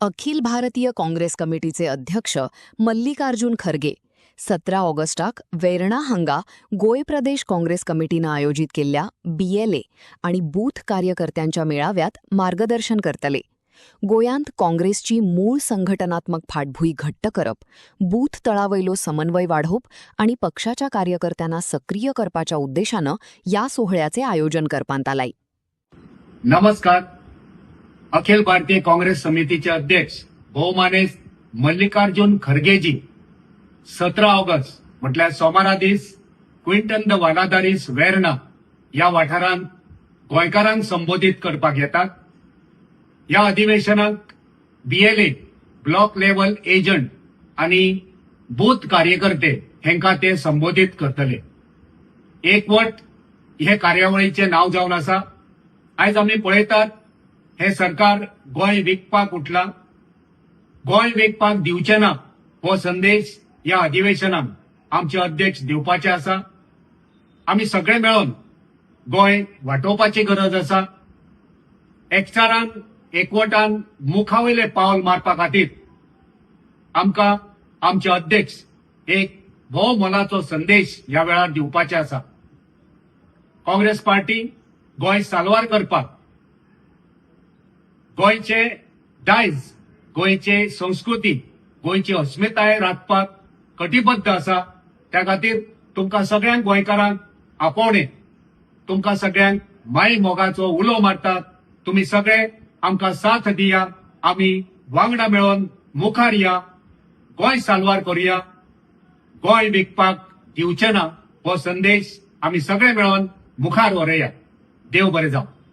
अखिल भारतीय काँग्रेस कमिटीचे अध्यक्ष मल्लिकार्जुन खरगे 17 ऑगस्टाक वेर्णा हांगा गोंय प्रदेश काँग्रेस कमिटीनं आयोजित केल्ल्या BLA आणि बूथ कार्यकर्त्यांच्या मेळाव्यात मार्गदर्शन करतले. गोंयांत काँग्रेसची मूळ संघटनात्मक फाटभूंय घट्ट करप, बूथ तळावयलो समन्वय वाढवप आणि पक्षाच्या कार्यकर्त्यांना सक्रिय करपाच्या उद्देशानं या सोहळ्याचे आयोजन करपांत आलाय. नमस्कार. अखिल भारतीय काँग्रेस समितीचे अध्यक्ष बहुमानेस मल्लिकार्जुन खरगेजी 17 ऑगस्ट म्हटल्यार सोमारा दीस क्विंटन द वालादारीस वेर्णा या वाठारांत गोंयकारांक संबोधित करपाक येतात. या अधिवेशनाक BLA ब्लॉक लेवल एजंट आणि बूथ कार्यकर्ते हेंका ते संबोधित करतले. एकवट हे कार्यावळीचे नाव जावन आसा. आयज आमी पळयतात हे सरकार गोंय विकपाक उठला. गोंय विकपाक दिवचे ना हो संदेश या अधिवेशनात आमचे अध्यक्ष दिवपाचे आसा. आमी सगळे मेळून गोंय वाटोवपाची गरज आसा. एकचारान एकवटान मुखावयले पावल मारपा खातीर आमकां आमचे अध्यक्ष एक भोव मोलाचो संदेश ह्या वेळार दिवपाचे आसा. काँग्रेस पार्टी गोंय साल्वार करपाक, गोंयचे दायज, गोंयचे संस्कृती, गोंयची अस्मिताय राखपाक कटिबद्ध आसा. त्या खातीर तुमकां सगळ्यांक गोंयकारांक आपोवणे, तुमकां सगळ्यांक माय मोगाचो उलो मारतात. तुमी सगळे आमकां साथ दिया. आमी वांगडा मेळोन मुखार या. गोंय साल्वार करुया. गोंय विकपाक दिवचे ना हो संदेश आमी सगळे मेळोन मुखार व्हरया. देव बरें जावं.